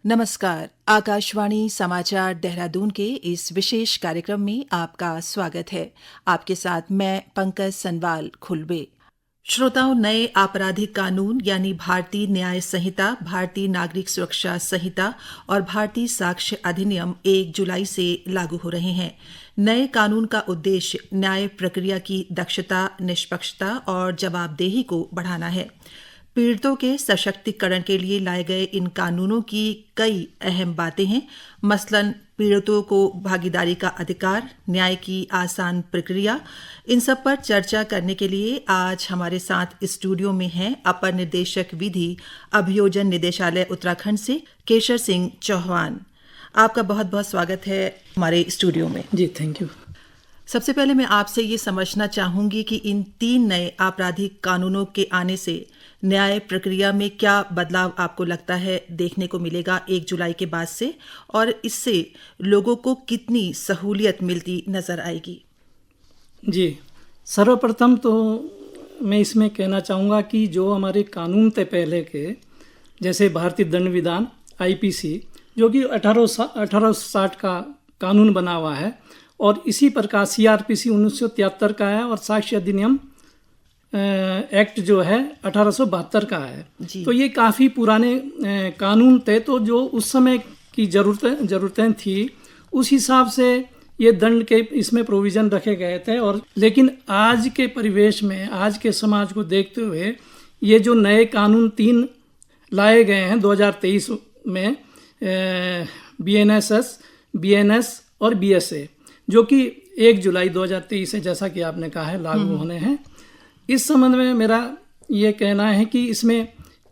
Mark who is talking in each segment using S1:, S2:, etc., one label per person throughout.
S1: नमस्कार। आकाशवाणी समाचार देहरादून के इस विशेष कार्यक्रम में आपका स्वागत है। आपके साथ मैं पंकज सनवाल खुलबे। श्रोताओं, नए आपराधिक कानून यानी भारतीय न्याय संहिता, भारतीय नागरिक सुरक्षा संहिता और भारतीय साक्ष्य अधिनियम 1 जुलाई से लागू हो रहे हैं। नए कानून का उद्देश्य न्याय प्रक्रिया की दक्षता, निष्पक्षता और जवाबदेही को बढ़ाना है। पीड़ितों के सशक्तिकरण के लिए लाए गए इन कानूनों की कई अहम बातें हैं। मसलन पीड़ितों को भागीदारी का अधिकार, न्याय की आसान प्रक्रिया। इन सब पर चर्चा करने के लिए आज हमारे साथ स्टूडियो में हैं अपर निदेशक विधि, अभियोजन निदेशालय उत्तराखंड से केशर सिंह चौहान। आपका बहुत बहुत स्वागत है हमारे स्टूडियो में।
S2: जी, थैंक यू।
S1: सबसे पहले मैं आपसे ये समझना चाहूंगी कि इन 3 नए आपराधिक कानूनों के आने से न्याय प्रक्रिया में क्या बदलाव आपको लगता है देखने को मिलेगा 1 जुलाई के बाद से, और इससे लोगों को कितनी सहूलियत मिलती नजर आएगी?
S2: जी, सर्वप्रथम तो मैं इसमें कहना चाहूँगा कि जो हमारे कानून थे पहले के, जैसे भारतीय दंड विधान IPC, जो कि 1860 का कानून बना हुआ है, और इसी प्रकार CRPC 1973 का है, और साक्ष्य अधिनियम एक्ट जो है 1872 का है। तो ये काफ़ी पुराने कानून थे। तो जो उस समय की ज़रूरतें थी उस हिसाब से ये दंड के इसमें प्रोविज़न रखे गए थे। और लेकिन आज के परिवेश में, आज के समाज को देखते हुए ये जो नए कानून 3 लाए गए हैं 2023 में, BNSS, BNS और BSA, जो कि 1 जुलाई 2023 से, जैसा कि आपने कहा है, लागू होने हैं। इस संबंध में मेरा ये कहना है कि इसमें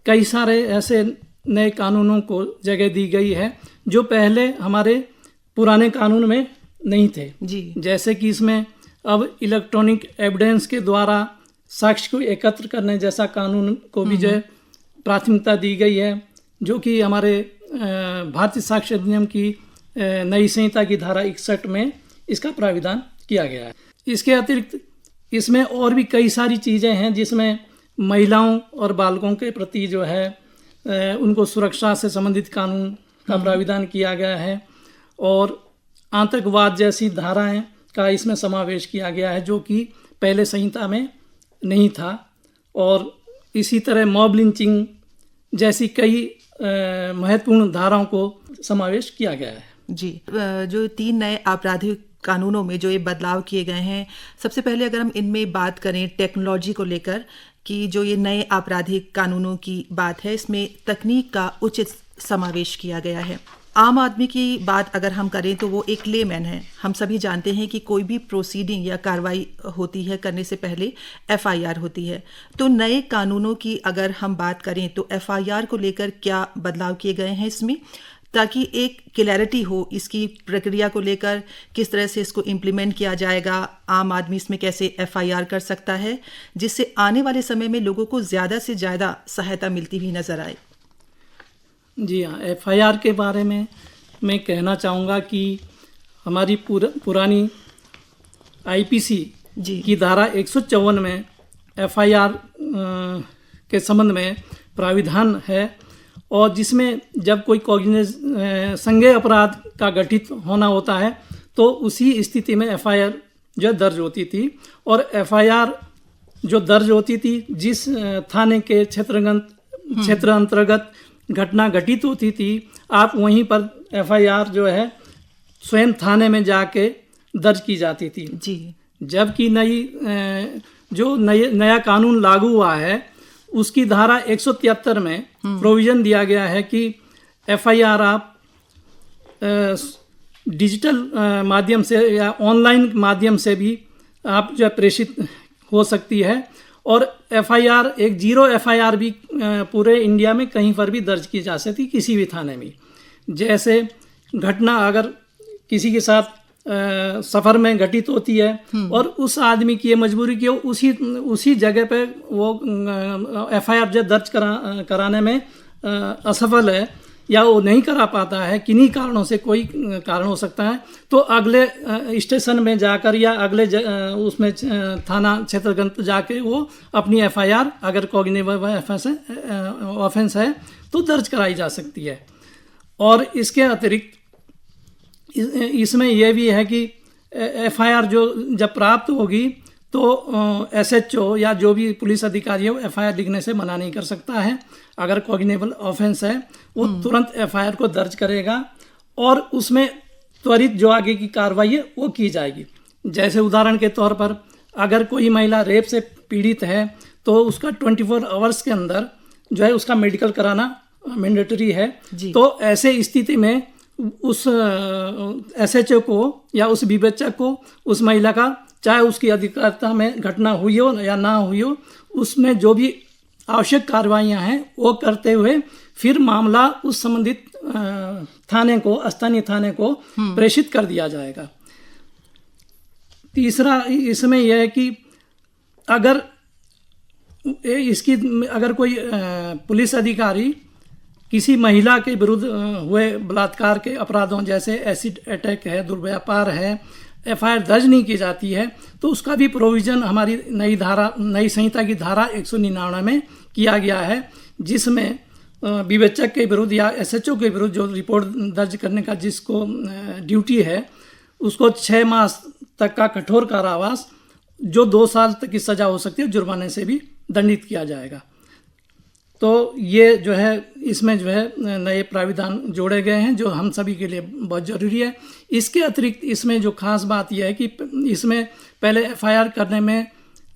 S2: कई सारे ऐसे नए कानूनों को जगह दी गई है जो पहले हमारे पुराने कानून में नहीं थे। जी। जैसे कि इसमें अब इलेक्ट्रॉनिक एविडेंस के द्वारा साक्ष्य को एकत्र करने जैसा कानून को भी जो है प्राथमिकता दी गई है, जो कि हमारे भारतीय साक्ष्य अधिनियम की नई संहिता की धारा 61 में इसका प्राविधान किया गया है। इसके अतिरिक्त इसमें और भी कई सारी चीज़ें हैं जिसमें महिलाओं और बालकों के प्रति जो है उनको सुरक्षा से संबंधित कानून का प्राविधान किया गया है, और आतंकवाद जैसी धाराएं का इसमें समावेश किया गया है, जो कि पहले संहिता में नहीं था। और इसी तरह मॉब लिंचिंग जैसी कई महत्वपूर्ण धाराओं को समावेश किया गया है।
S1: जी, जो 3 नए आपराधिक कानूनों में जो ये बदलाव किए गए हैं, सबसे पहले अगर हम इनमें बात करें टेक्नोलॉजी को लेकर, कि जो ये नए आपराधिक कानूनों की बात है, इसमें तकनीक का उचित समावेश किया गया है। आम आदमी की बात अगर हम करें तो वो एक लेमैन है। हम सभी जानते हैं कि कोई भी प्रोसीडिंग या कार्रवाई होती है, करने से पहले FIR होती है। तो नए कानूनों की अगर हम बात करें तो FIR को लेकर क्या बदलाव किए गए हैं इसमें, ताकि एक क्लैरिटी हो इसकी प्रक्रिया को लेकर, किस तरह से इसको इम्प्लीमेंट किया जाएगा, आम आदमी इसमें कैसे FIR कर सकता है, जिससे आने वाले समय में लोगों को ज़्यादा से ज़्यादा सहायता मिलती हुई नज़र आए।
S2: जी हाँ, FIR के बारे में मैं कहना चाहूँगा कि हमारी पुरानी IPC की धारा 154 में FIR के संबंध में प्राविधान है, और जिसमें जब कोई संज्ञेय अपराध का गठित होना होता है तो उसी स्थिति में FIR जो दर्ज होती थी। और FIR जो दर्ज होती थी, जिस थाने के क्षेत्र अंतर्गत घटना घटित होती थी, आप वहीं पर FIR जो है स्वयं थाने में जाके दर्ज की जाती थी। जी। जबकि नया कानून लागू हुआ है, उसकी धारा 173 में प्रोविज़न दिया गया है कि FIR आप डिजिटल माध्यम से या ऑनलाइन माध्यम से भी आप जो है प्रेषित हो सकती है, और FIR एक 0 FIR भी पूरे इंडिया में कहीं पर भी दर्ज की जा सकती, किसी भी थाने में। जैसे घटना अगर किसी के साथ सफ़र में घटित होती है और उस आदमी की ये मजबूरी कि उसी जगह पे वो FIR जो दर्ज कराने में असफल है, या वो नहीं करा पाता है, किन्हीं कारणों से, कोई कारण हो सकता है, तो अगले स्टेशन में जाकर या अगले उसमें थाना क्षेत्रगत जाके वो अपनी FIR, अगर कॉग्निटिव ऑफेंस है तो दर्ज कराई जा सकती है। और इसके अतिरिक्त इसमें यह भी है कि एफआईआर जो जब प्राप्त होगी तो एसएचओ या जो भी पुलिस अधिकारी है वो एफआईआर लिखने से मना नहीं कर सकता है। अगर कॉग्निजेबल ऑफेंस है वो तुरंत एफआईआर को दर्ज करेगा और उसमें त्वरित जो आगे की कार्रवाई है वो की जाएगी। जैसे उदाहरण के तौर पर अगर कोई महिला रेप से पीड़ित है तो उसका 24 आवर्स के अंदर जो है उसका मेडिकल कराना मैंडेटरी है। तो ऐसे स्थिति में उस एसएचओ को या उस विवेचक को उस महिला का, चाहे उसकी अधिकारिता में घटना हुई हो या ना हुई हो, उसमें जो भी आवश्यक कार्रवाइयाँ हैं वो करते हुए फिर मामला उस संबंधित थाने को, स्थानीय थाने को प्रेषित कर दिया जाएगा। तीसरा इसमें यह है कि अगर कोई पुलिस अधिकारी किसी महिला के विरुद्ध हुए बलात्कार के अपराधों जैसे एसिड अटैक है, दुर्व्यापार है, एफआईआर दर्ज नहीं की जाती है तो उसका भी प्रोविज़न हमारी नई संहिता की धारा 199 में किया गया है, जिसमें विवेचक के विरुद्ध या एसएचओ के विरुद्ध जो रिपोर्ट दर्ज करने का जिसको ड्यूटी है उसको 6 मास तक का कठोर कारावास जो 2 साल तक की सज़ा हो सकती है, जुर्माने से भी दंडित किया जाएगा। तो ये जो है इसमें जो है नए प्राविधान जोड़े गए हैं जो हम सभी के लिए बहुत ज़रूरी है। इसके अतिरिक्त इसमें जो खास बात यह है कि इसमें पहले एफआईआर करने में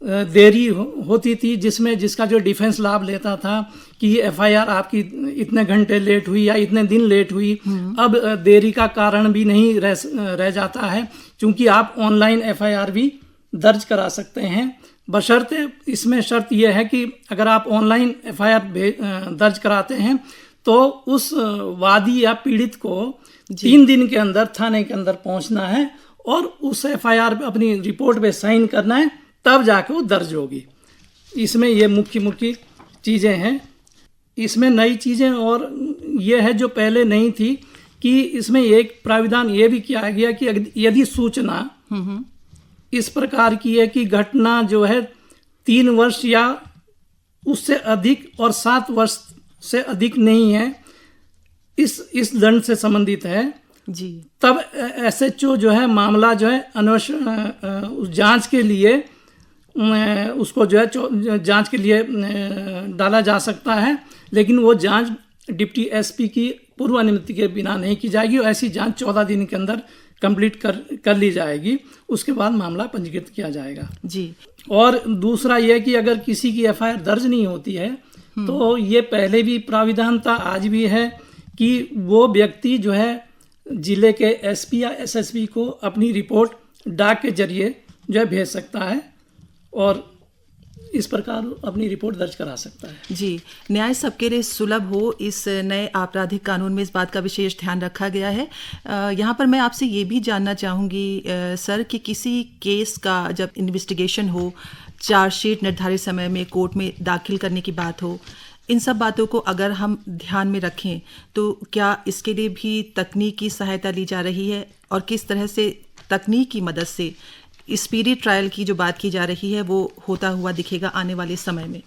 S2: देरी होती थी, जिसका जो डिफेंस लाभ लेता था कि एफआईआर आपकी इतने घंटे लेट हुई या इतने दिन लेट हुई। अब देरी का कारण भी नहीं रह जाता है, क्योंकि आप ऑनलाइन एफआईआर भी दर्ज करा सकते हैं। बशर्ते इसमें शर्त यह है कि अगर आप ऑनलाइन एफआईआर दर्ज कराते हैं तो उस वादी या पीड़ित को 3 दिन के अंदर थाने के अंदर पहुंचना है और उस एफआईआर पे अपनी रिपोर्ट पे साइन करना है, तब जाके वो दर्ज होगी। इसमें ये मुख्य चीज़ें हैं। इसमें नई चीज़ें और ये है जो पहले नहीं थी कि इसमें एक प्राविधान ये भी किया गया कि यदि सूचना इस प्रकार की है कि घटना जो है 3 वर्ष या उससे अधिक और 7 वर्ष से अधिक नहीं है, इस दंड से संबंधित है जी, तब एसएचओ जो है मामला जो है अन्वेषण उस जांच के लिए उसको जो है जांच के लिए डाला जा सकता है, लेकिन वो जांच डिप्टी एसपी की पूर्व अनुमति के बिना नहीं की जाएगी और ऐसी जांच 14 दिन के अंदर कंप्लीट कर ली जाएगी। उसके बाद मामला पंजीकृत किया जाएगा जी। और दूसरा यह कि अगर किसी की एफआईआर दर्ज नहीं होती है तो ये पहले भी प्राविधान था, आज भी है, कि वो व्यक्ति जो है जिले के एसपी या एसएसपी को अपनी रिपोर्ट डाक के जरिए जो है भेज सकता है और इस प्रकार अपनी रिपोर्ट दर्ज करा सकता है
S1: जी। न्याय सबके लिए सुलभ हो, इस नए आपराधिक कानून में इस बात का विशेष ध्यान रखा गया है। यहाँ पर मैं आपसे ये भी जानना चाहूँगी सर कि किसी केस का जब इन्वेस्टिगेशन हो, चार्जशीट निर्धारित समय में कोर्ट में दाखिल करने की बात हो, इन सब बातों को अगर हम ध्यान में रखें तो क्या इसके लिए भी तकनीकी सहायता ली जा रही है और किस तरह से तकनीक की मदद से स्पीडी ट्रायल की जो बात की जा रही है वो होता हुआ दिखेगा आने वाले समय में?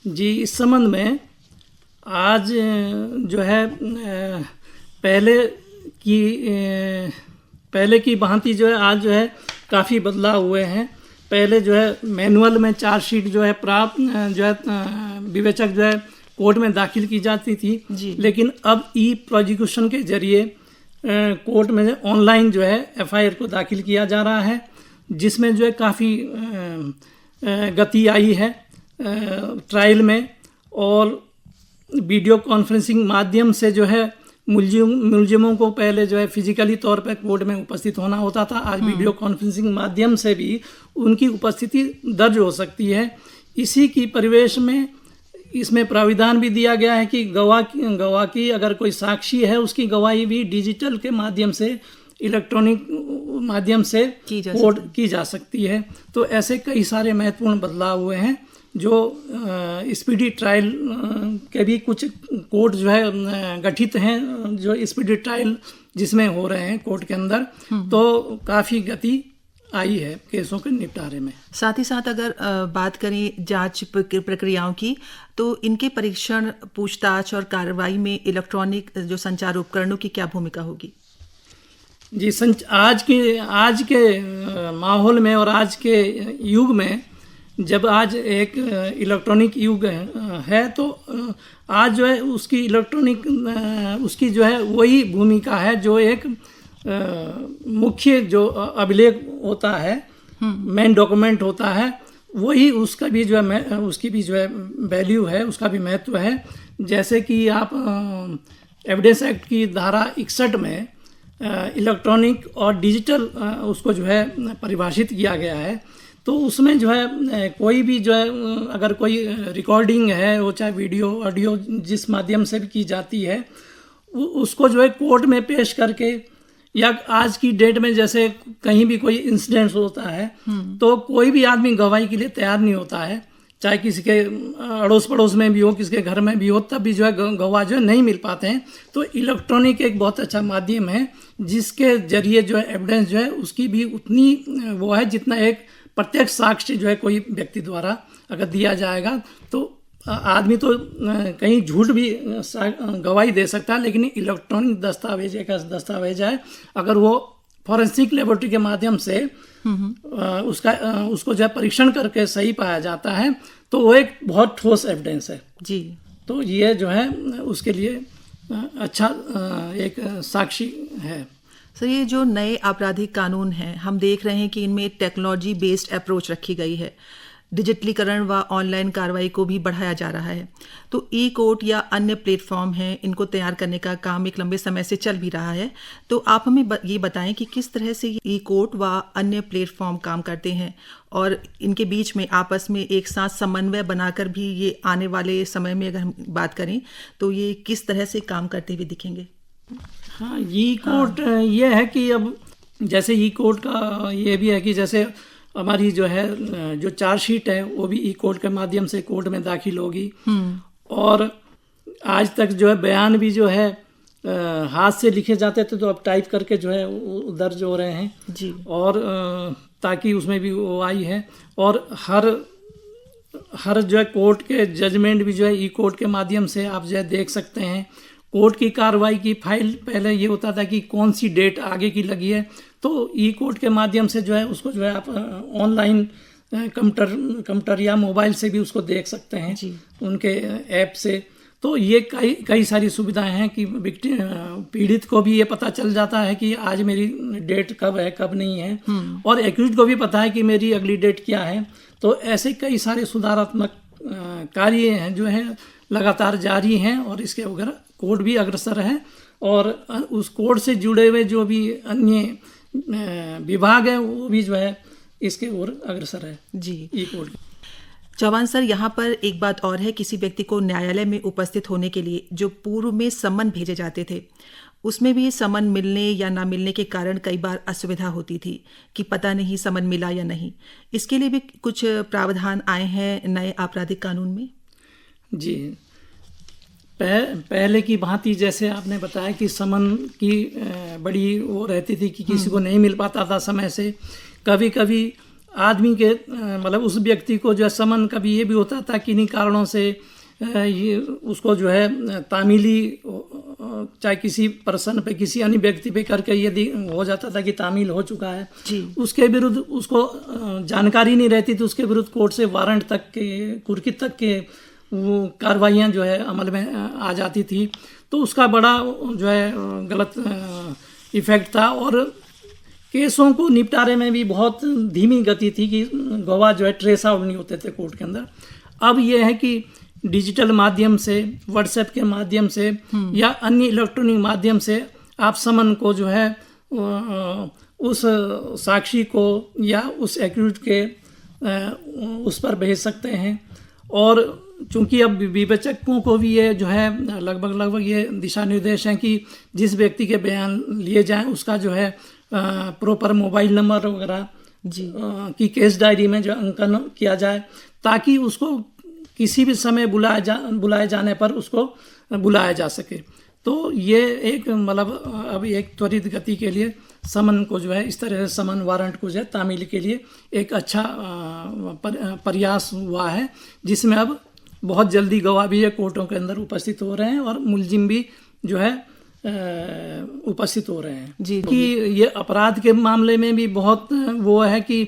S2: जी, इस संबंध में आज जो है पहले की भांति जो है आज जो है काफ़ी बदलाव हुए हैं। पहले जो है मैनुअल में चार्जशीट जो है प्राप्त जो है विवेचक जो है कोर्ट में दाखिल की जाती थी, लेकिन अब ई प्रोजिक्यूशन के जरिए कोर्ट में ऑनलाइन जो है एफआईआर को दाखिल किया जा रहा है, जिसमें जो है काफ़ी गति आई है ट्रायल में। और वीडियो कॉन्फ्रेंसिंग माध्यम से जो है मुलजिमों को पहले जो है फिजिकली तौर पर कोर्ट में उपस्थित होना होता था, आज वीडियो कॉन्फ्रेंसिंग माध्यम से भी उनकी उपस्थिति दर्ज हो सकती है। इसी की परिवेश में इसमें प्राविधान भी दिया गया है कि गवाह की अगर कोई साक्षी है उसकी गवाही भी डिजिटल के माध्यम से, इलेक्ट्रॉनिक माध्यम से कोर्ट की जा सकती है। तो ऐसे कई सारे महत्वपूर्ण बदलाव हुए हैं जो स्पीडी ट्रायल के भी कुछ कोर्ट जो है गठित हैं, जो स्पीडी ट्रायल जिसमें हो रहे हैं कोर्ट के अंदर, तो काफ़ी गति आई है केसों के निपटारे में।
S1: साथ ही साथ अगर बात करें जांच प्रक्रियाओं की, तो इनके परीक्षण, पूछताछ और कार्रवाई में इलेक्ट्रॉनिक जो संचार उपकरणों की क्या भूमिका होगी?
S2: जी, आज के माहौल में और आज के युग में, जब आज एक इलेक्ट्रॉनिक युग है तो आज जो है उसकी इलेक्ट्रॉनिक उसकी जो है वही भूमिका है जो एक मुख्य जो अभिलेख होता है, मेन डॉक्यूमेंट होता है, वही उसका भी जो है उसकी भी जो है वैल्यू है, उसका भी महत्व है। जैसे कि आप एविडेंस एक्ट की धारा 61 में इलेक्ट्रॉनिक और डिजिटल उसको जो है परिभाषित किया गया है। तो उसमें जो है कोई भी जो है अगर कोई रिकॉर्डिंग है, वो चाहे वीडियो ऑडियो जिस माध्यम से भी की जाती है, उसको जो है कोर्ट में पेश करके, या आज की डेट में जैसे कहीं भी कोई इंसिडेंट होता है तो कोई भी आदमी गवाही के लिए तैयार नहीं होता है, चाहे किसी के अड़ोस पड़ोस में भी हो, किसी के घर में भी हो, तब भी जो है गवाह जो है नहीं मिल पाते हैं। तो इलेक्ट्रॉनिक एक बहुत अच्छा माध्यम है जिसके जरिए जो है एविडेंस जो है उसकी भी उतनी वो है जितना एक प्रत्यक्ष साक्ष्य जो है कोई व्यक्ति द्वारा अगर दिया जाएगा तो आदमी तो कहीं झूठ भी गवाही दे सकता है, लेकिन इलेक्ट्रॉनिक दस्तावेज एक ऐसा दस्तावेज है, अगर वो फॉरेंसिक लेबोरेटरी के माध्यम से उसको जो है परीक्षण करके सही पाया जाता है तो वो एक बहुत ठोस एविडेंस है
S1: जी।
S2: तो ये जो है उसके लिए अच्छा एक साक्षी है।
S1: सर, ये जो नए आपराधिक कानून हैं, हम देख रहे हैं कि इनमें टेक्नोलॉजी बेस्ड अप्रोच रखी गई है, डिजिटलीकरण व ऑनलाइन कार्रवाई को भी बढ़ाया जा रहा है। तो ई कोर्ट या अन्य प्लेटफॉर्म हैं, इनको तैयार करने का काम एक लंबे समय से चल भी रहा है। तो आप हमें ये बताएं कि किस तरह से ई कोर्ट व अन्य प्लेटफॉर्म काम करते हैं और इनके बीच में आपस में एक साथ समन्वय बनाकर भी ये आने वाले समय में अगर हम बात करें तो ये किस तरह से काम करते हुए दिखेंगे?
S2: हाँ, ई कोर्ट ये है कि अब जैसे ई कोर्ट का ये भी है कि जैसे हमारी जो है जो चार्जशीट है वो भी ई कोर्ट के माध्यम से कोर्ट में दाखिल होगी, और आज तक जो है बयान भी जो है हाथ से लिखे जाते थे तो अब टाइप करके जो है दर्ज हो रहे हैं
S1: जी।
S2: और ताकि उसमें भी वो आई है, और हर जो है कोर्ट के जजमेंट भी जो है ई कोर्ट के माध्यम से आप जो है देख सकते हैं। कोर्ट की कार्रवाई की फाइल पहले ये होता था कि कौन सी डेट आगे की लगी है, तो ई कोर्ट के माध्यम से जो है उसको जो है आप ऑनलाइन कंप्यूटर या मोबाइल से भी उसको देख सकते हैं जी। उनके ऐप से। तो ये कई सारी सुविधाएं हैं कि पीड़ित को भी ये पता चल जाता है कि आज मेरी डेट कब है कब नहीं है, और एक्यूज्ड को भी पता है कि मेरी अगली डेट क्या है। तो ऐसे कई सारे सुधारात्मक कार्य हैं जो है लगातार जारी हैं, और इसके वगैरह कोर्ट भी अग्रसर है, और उस कोर्ट से जुड़े हुए जो भी अन्य विभाग है वो भी जो है इसके ओर अग्रसर है
S1: जी
S2: ई कोर्ट।
S1: चौहान सर, यहाँ पर एक बात और है, किसी व्यक्ति को न्यायालय में उपस्थित होने के लिए जो पूर्व में सम्मन भेजे जाते थे, उसमें भी सम्मन मिलने या ना मिलने के कारण कई बार असुविधा होती थी कि पता नहीं सम्मन मिला या नहीं। इसके लिए भी कुछ प्रावधान आए हैं नए आपराधिक कानून में? जी,
S2: पहले की भांति जैसे आपने बताया कि समन की बड़ी वो रहती थी कि किसी को नहीं मिल पाता था समय से। कभी कभी आदमी के मतलब उस व्यक्ति को जो है समन कभी ये भी होता था कि इन्हीं कारणों से ये उसको जो है तामीली चाहे किसी पर्सन पे किसी अन्य व्यक्ति पे करके यदि हो जाता था कि तामील हो चुका है
S1: जी।
S2: उसके विरुद्ध उसको जानकारी नहीं रहती तो उसके विरुद्ध कोर्ट से वारंट तक के कुर्की तक के वो कार्रवाइयाँ जो है अमल में आ जाती थी। तो उसका बड़ा जो है गलत इफेक्ट था, और केसों को निपटारे में भी बहुत धीमी गति थी कि गवाह जो है ट्रेस आउट नहीं होते थे कोर्ट के अंदर। अब ये है कि डिजिटल माध्यम से, व्हाट्सएप के माध्यम से या अन्य इलेक्ट्रॉनिक माध्यम से आप समन को जो है उस साक्षी को या उस एक्यूज्ड के उस पर भेज सकते हैं। और चूंकि अब विवेचकों को भी ये जो है लगभग ये दिशा निर्देश हैं कि जिस व्यक्ति के बयान लिए जाएं उसका जो है प्रॉपर मोबाइल नंबर वगैरह
S1: जी
S2: की केस डायरी में जो अंकन किया जाए, ताकि उसको किसी भी समय बुलाए जाने पर उसको बुलाया जा सके। तो ये एक मतलब अब एक त्वरित गति के लिए समन को जो है इस तरह से समन वारंट को जो है तामील के लिए एक अच्छा प्रयास हुआ है, जिसमें अब बहुत जल्दी गवाह भी है कोर्टों के अंदर उपस्थित हो रहे हैं और मुलजिम भी जो है उपस्थित हो रहे हैं
S1: जी।
S2: कि ये अपराध के मामले में भी बहुत वो है कि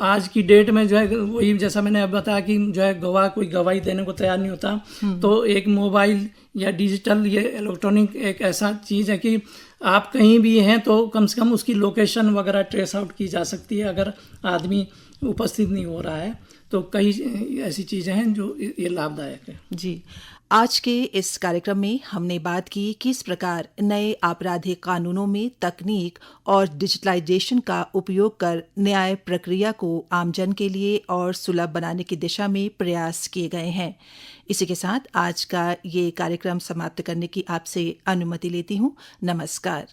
S2: आज की डेट में जो है वही जैसा मैंने अब बताया कि जो है गवाह कोई गवाही देने को तैयार नहीं होता, तो एक मोबाइल या डिजिटल ये इलेक्ट्रॉनिक एक ऐसा चीज़ है कि आप कहीं भी हैं तो कम से कम उसकी लोकेशन वगैरह ट्रेस आउट की जा सकती है अगर आदमी उपस्थित नहीं हो रहा है। तो कई ऐसी चीज़ें हैं जो ये लाभदायक है।
S1: जी, आज के इस कार्यक्रम में हमने बात की किस प्रकार नए आपराधिक कानूनों में तकनीक और डिजिटलाइजेशन का उपयोग कर न्याय प्रक्रिया को आमजन के लिए और सुलभ बनाने की दिशा में प्रयास किए गए हैं। इसी के साथ आज का ये कार्यक्रम समाप्त करने की आपसे अनुमति लेती हूँ। नमस्कार।